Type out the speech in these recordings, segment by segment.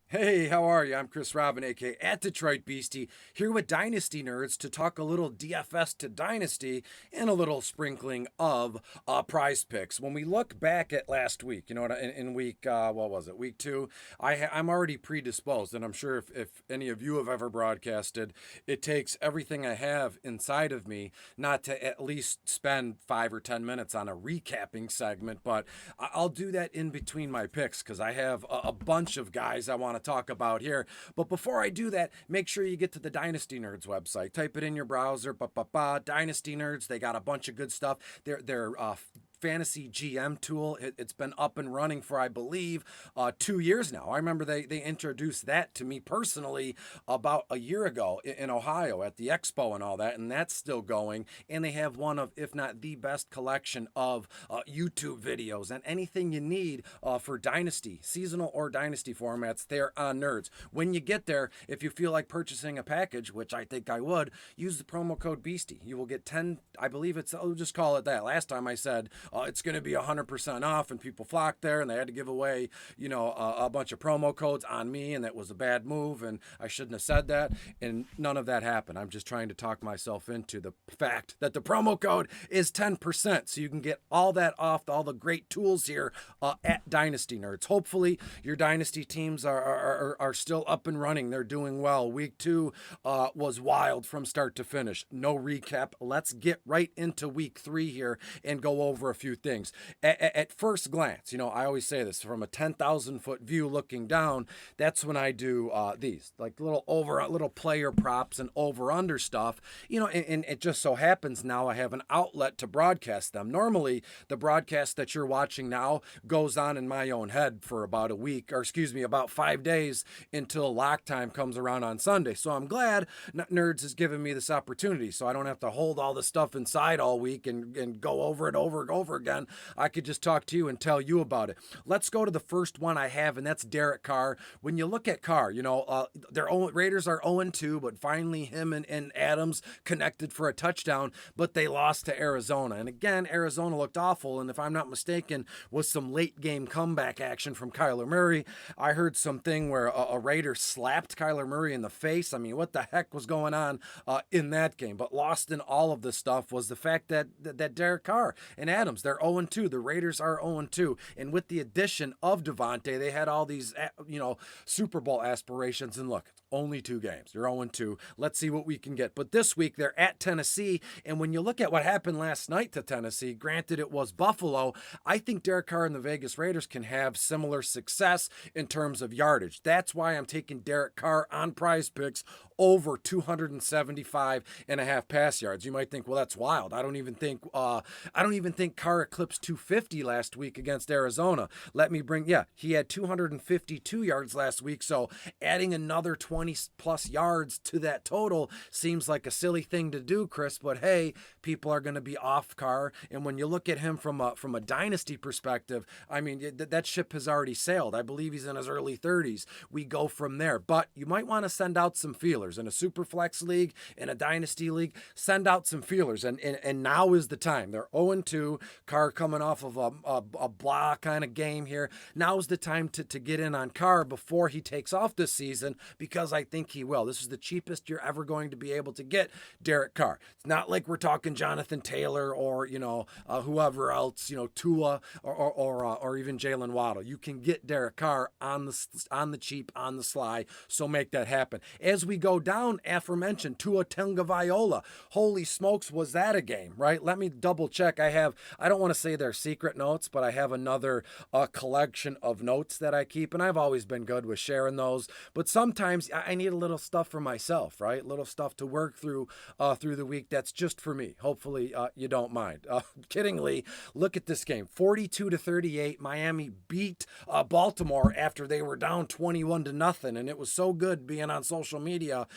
Hey, how are you? I'm Chris Robin, aka at Detroit Beastie, here with Dynasty Nerds to talk a little DFS to Dynasty and a little sprinkling of prize picks. When we look back at last week, you know, in week, what was it, week two, I'm already predisposed, and I'm sure if any of you have ever broadcasted, it takes everything I have inside of me not to at least spend 5 or 10 minutes on a recapping segment, but I'll do that in between my picks because I have a bunch of guys I want to talk about here. But before I do that, make sure you get to the Dynasty Nerds website. Type it in your browser. Dynasty Nerds. They got a bunch of good stuff. They're fantasy GM tool. It's been up and running for, I believe, 2 years now. I remember they introduced that to me personally about a year ago in Ohio at the expo and all that, and that's still going. And they have one of, if not the best collection of YouTube videos and anything you need for Dynasty, seasonal or Dynasty formats. They're on Nerds. When you get there, if you feel like purchasing a package, which I think I would, use the promo code Beastie. You will get 10, I believe I'll just call it that. Last time I said it's going to be 100% off, and people flocked there, and they had to give away, a bunch of promo codes on me, and that was a bad move, and I shouldn't have said that, and none of that happened. I'm just trying to talk myself into the fact that the promo code is 10%, so you can get all that off, all the great tools here at Dynasty Nerds. Hopefully, your Dynasty teams are still up and running. They're doing well. Week two was wild from start to finish. No recap. Let's get right into week three here and go over a few things. At first glance, I always say this from a 10,000 foot view looking down. That's when I do these like little player props and over under stuff. And it just so happens now I have an outlet to broadcast them. Normally, the broadcast that you're watching now goes on in my own head for about a week, or excuse me, about 5 days until lock time comes around on Sunday. So I'm glad Nerds has given me this opportunity so I don't have to hold all this stuff inside all week and go over it over and over again. I could just talk to you and tell you about it. Let's go to the first one I have, and that's Derek Carr. When you look at Carr, their own Raiders are 0-2, but finally him and Adams connected for a touchdown, but they lost to Arizona. And again, Arizona looked awful, and if I'm not mistaken, was some late game comeback action from Kyler Murray. I heard something where a Raider slapped Kyler Murray in the face. I mean, what the heck was going on in that game? But lost in all of this stuff was the fact that Derek Carr and Adams, they're 0-2. The Raiders are 0-2. And with the addition of Devontae, they had all these, Super Bowl aspirations. And look, only 2 games. You're 0-2. Let's see what we can get. But this week, they're at Tennessee. And when you look at what happened last night to Tennessee, granted it was Buffalo, I think Derek Carr and the Vegas Raiders can have similar success in terms of yardage. That's why I'm taking Derek Carr on prize picks over 275 and a half pass yards. You might think, well, that's wild. I don't even think Carr eclipsed 250 last week against Arizona. He had 252 yards last week, so adding another 20 plus yards to that total seems like a silly thing to do, Chris, but hey, people are going to be off Carr, and when you look at him from a dynasty perspective, I mean, that ship has already sailed. I believe he's in his early 30s. We go from there, but you might want to send out some feelers in a super flex league, in a dynasty league. Send out some feelers, and now is the time. They're 0-2. Carr coming off of a blah kind of game here. Now is the time to get in on Carr before he takes off this season, because I think he will. This is the cheapest you're ever going to be able to get Derek Carr. It's not like we're talking Jonathan Taylor or whoever else, Tua or even Jalen Waddle. You can get Derek Carr on the cheap, on the sly. So make that happen. As we go down, aforementioned Tua Tagovailoa. Holy smokes, was that a game, right? Let me double check. I don't want to say they're secret notes, but I have another collection of notes that I keep, and I've always been good with sharing those. But sometimes I need a little stuff for myself, right? Little stuff to work through the week. That's just for me. Hopefully you don't mind. Kiddingly, look at this game. 42-38. Miami beat Baltimore after they were down 21-0, and it was so good being on social media,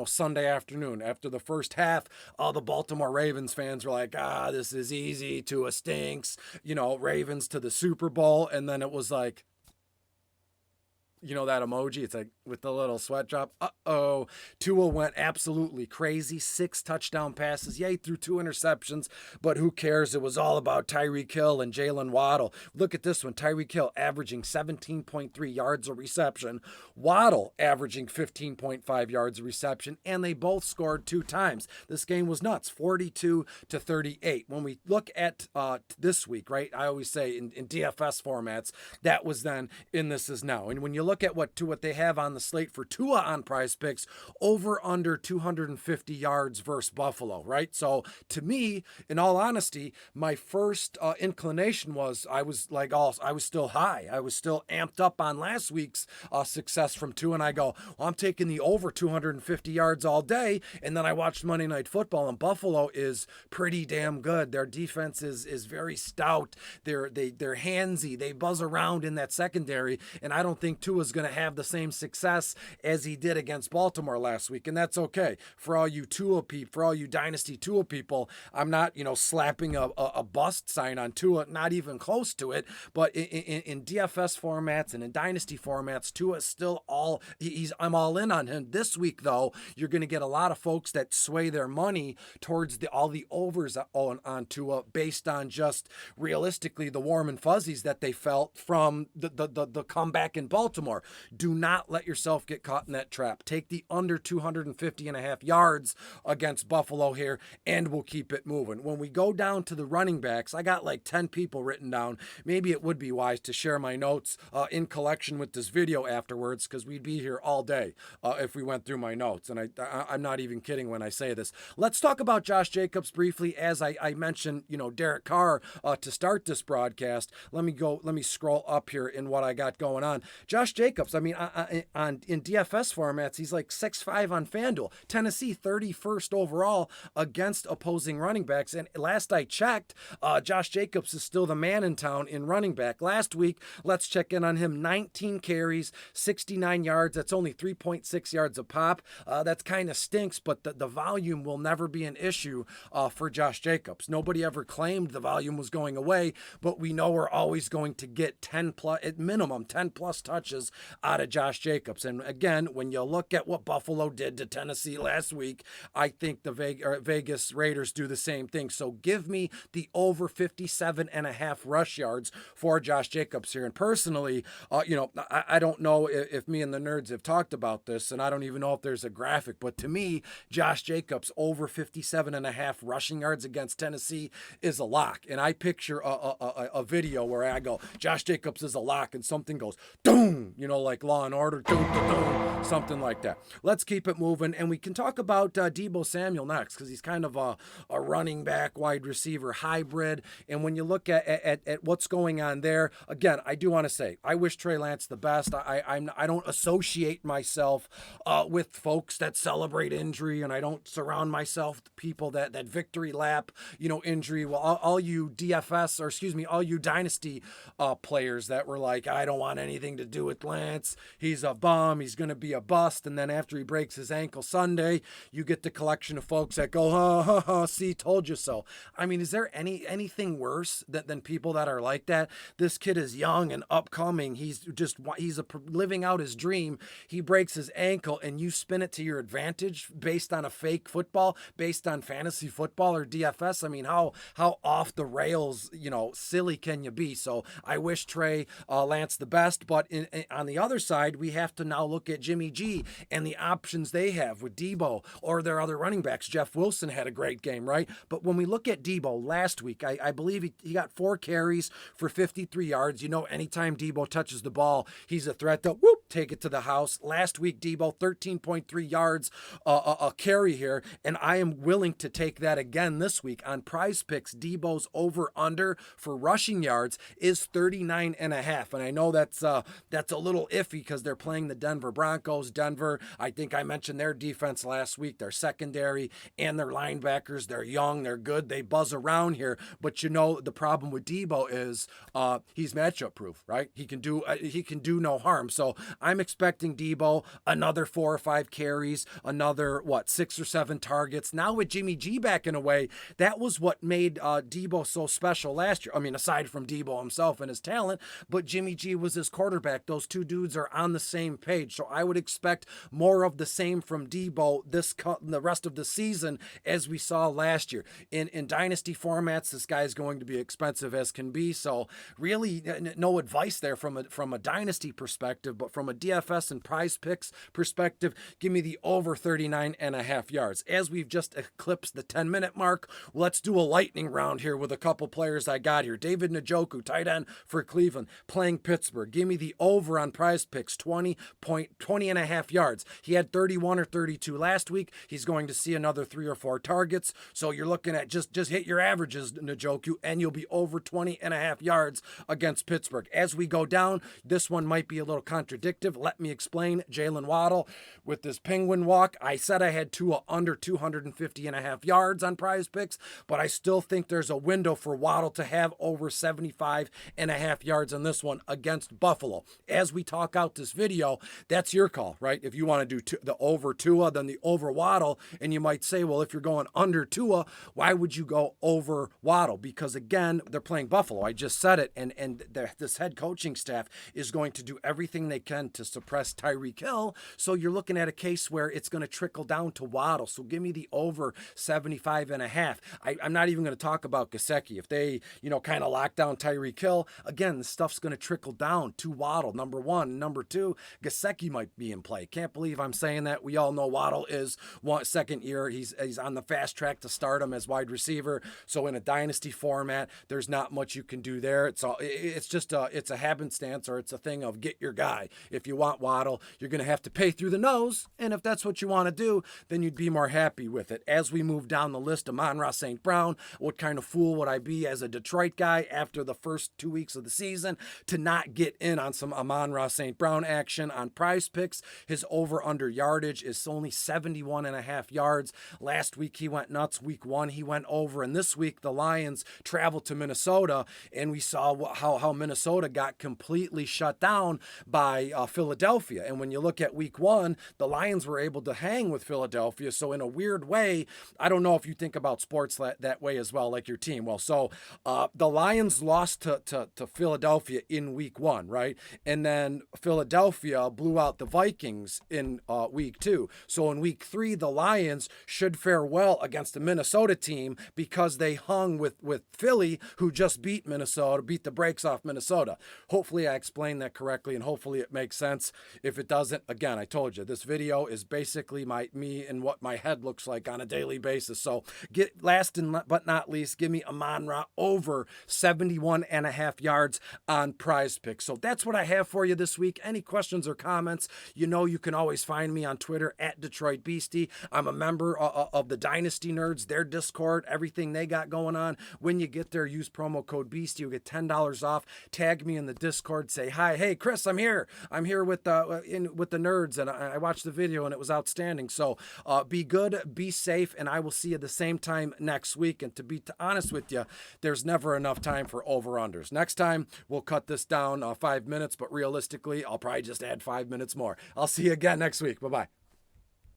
Sunday afternoon after the first half. The Baltimore Ravens fans were like, this is easy. Tua stinks. Ravens to the Super Bowl, and then it was like, You know that emoji? It's like with the little sweat drop. Uh-oh. Tua went absolutely crazy. 6 touchdown passes. Yeah, he threw 2 interceptions, but who cares? It was all about Tyreek Hill and Jalen Waddle. Look at this one. Tyreek Hill averaging 17.3 yards a reception. Waddle averaging 15.5 yards a reception, and they both scored 2 times. This game was nuts. 42-38. When we look at this week, right, I always say in DFS formats, that was then and this is now. And when you look at what they have on the slate for Tua on Prize Picks, over under 250 yards versus Buffalo, right? So to me, in all honesty, my first inclination was I was still high. I was still amped up on last week's success from Tua, and I go, well, I'm taking the over 250 yards all day. And then I watched Monday Night Football, and Buffalo is pretty damn good. Their defense is very stout. They're handsy. They buzz around in that secondary, and I don't think Tua's going to have the same success as he did against Baltimore last week, and that's okay. For all you Dynasty Tua people, I'm not, slapping a bust sign on Tua, not even close to it, but in DFS formats and in Dynasty formats, Tua is still I'm all in on him. This week, though, you're going to get a lot of folks that sway their money towards all the overs on Tua based on just realistically the warm and fuzzies that they felt from the comeback in Baltimore. Do not let yourself get caught in that trap. Take the under 250.5 yards against Buffalo here, and we'll keep it moving. When we go down to the running backs, I got like 10 people written down. Maybe it would be wise to share my notes in collection with this video afterwards, because we'd be here all day if we went through my notes. And I'm not even kidding when I say this. Let's talk about Josh Jacobs briefly. As I mentioned, Derek Carr to start this broadcast. Let me scroll up here in what I got going on. Josh Jacobs, I mean, in DFS formats, he's like 6'5" on FanDuel. Tennessee 31st overall against opposing running backs. And last I checked, Josh Jacobs is still the man in town in running back. Last week, let's check in on him. 19 carries, 69 yards. That's only 3.6 yards a pop. That's kind of stinks, but the volume will never be an issue for Josh Jacobs. Nobody ever claimed the volume was going away, but we know we're always going to get 10 plus, at minimum 10 plus touches out of Josh Jacobs. And again, when you look at what Buffalo did to Tennessee last week, I think the Vegas Raiders do the same thing. So give me the over 57.5 rush yards for Josh Jacobs here. And personally, I don't know if me and the nerds have talked about this, and I don't even know if there's a graphic, but to me, Josh Jacobs over 57.5 rushing yards against Tennessee is a lock. And I picture a video where I go, Josh Jacobs is a lock, and something goes, boom, like Law and Order, something like that. Let's keep it moving, and we can talk about Deebo Samuel next, because he's kind of a running back, wide receiver hybrid. And when you look at what's going on there, again, I do want to say, I wish Trey Lance the best. I don't associate myself with folks that celebrate injury, and I don't surround myself with people that victory lap, injury. Well, all you DFS, all you Dynasty players that were like, I don't want anything to do with Lance. He's a bum. He's going to be a bust. And then after he breaks his ankle Sunday, you get the collection of folks that go, see, told you so. I mean, is there anything worse than people that are like that? This kid is young and upcoming. He's living out his dream. He breaks his ankle, and you spin it to your advantage based on a fake football, based on fantasy football or DFS. I mean, how off the rails, silly can you be? So I wish Trey Lance the best, but on the other side, we have to now look at Jimmy G and the options they have with Deebo or their other running backs. Jeff Wilson had a great game, right? But when we look at Deebo last week, I believe he got 4 carries for 53 yards. Anytime Deebo touches the ball, he's a threat to take it to the house. Last week, Deebo 13.3 yards a carry here, and I am willing to take that again this week on Prize Picks. Deebo's over under for rushing yards is 39.5, and I know that's a little iffy because they're playing the Denver Broncos. Denver, I think I mentioned their defense last week, their secondary and their linebackers. They're young, they're good, they buzz around here, but the problem with Deebo is he's matchup proof, right? He can do no harm. So I'm expecting Deebo another 4 or 5 carries, another 6 or 7 targets. Now with Jimmy G backing away, that was what made Deebo so special last year. I mean, aside from Deebo himself and his talent, but Jimmy G was his quarterback those two dudes are on the same page. So I would expect more of the same from Deebo the rest of the season as we saw last year. In Dynasty formats, this guy is going to be expensive as can be. So really no advice there from a Dynasty perspective, but from a DFS and prize picks perspective, give me the over 39.5 yards. As we've just eclipsed the 10-minute mark, let's do a lightning round here with a couple players I got here. David Njoku, tight end for Cleveland, playing Pittsburgh. Give me the over on prize picks, 20.5 yards. He had 31 or 32 last week. He's going to see another 3 or 4 targets. So you're looking at just hit your averages, Njoku, and you'll be over 20.5 yards against Pittsburgh. As we go down, this one might be a little contradictive. Let me explain. Jalen Waddle with this penguin walk. I said I had Tua under 250.5 yards on prize picks, but I still think there's a window for Waddle to have over 75.5 yards on this one against Buffalo. As we talk out this video, that's your call, right? If you want to do the over Tua, then the over Waddle, and you might say, well, if you're going under Tua, why would you go over Waddle? Because again, they're playing Buffalo. I just said it, and this head coaching staff is going to do everything they can to suppress Tyreek Hill. So you're looking at a case where it's going to trickle down to Waddle. So give me the over 75.5. I'm not even going to talk about Gesicki. If they, kind of lock down Tyreek Hill, again, the stuff's going to trickle down to Waddle, number one. Number two, Gesicki might be in play. Can't believe I'm saying that. We all know Waddle is second year. He's on the fast track to stardom as wide receiver. So in a dynasty format, there's not much you can do there. It's a happenstance, or it's a thing of get your guy. If you want Waddle, you're going to have to pay through the nose. And if that's what you want to do, then you'd be more happy with it. As we move down the list, amon-ra St. Brown, what kind of fool would I be as a Detroit guy after the first 2 weeks of the season to not get in on some amon-ra St. Brown action on prize picks? His over-under yardage is only 71.5 yards. Last week he went nuts. Week 1 he went over. And this week the Lions traveled to Minnesota, and we saw how Minnesota got completely shut down by Philadelphia. And when you look at week 1, the Lions were able to hang with Philadelphia. So in a weird way, I don't know if you think about sports that way as well, like your team. Well, so the Lions lost to Philadelphia in week 1, right? And then Philadelphia blew out the Vikings in week 2. So in week 3, the Lions should fare well against the Minnesota team because they hung with Philly, who just beat the brakes off Minnesota. Hopefully I explained that correctly, and hopefully it makes sense. If it doesn't, again, I told you, this video is basically me and what my head looks like on a daily basis. So last but not least, give me amon-ra over 71.5 yards on prize picks. So that's what I have for you this week. Any questions or comments, you can always find me on Twitter at Detroit Beastie. I'm a member of the Dynasty Nerds, their Discord, everything they got going on. When you get there, use promo code Beastie. You'll get $10 off. Tag me in the Discord. Say, hi, hey, Chris, I'm here. I'm here with the nerds, and I watched the video, and it was outstanding. So be good, be safe, and I will see you the same time next week. And to be honest with you, there's never enough time for over-unders. Next time, we'll cut this down 5 minutes, but realistically, I'll probably just add 5 minutes more. I'll see you again next week. Bye-bye.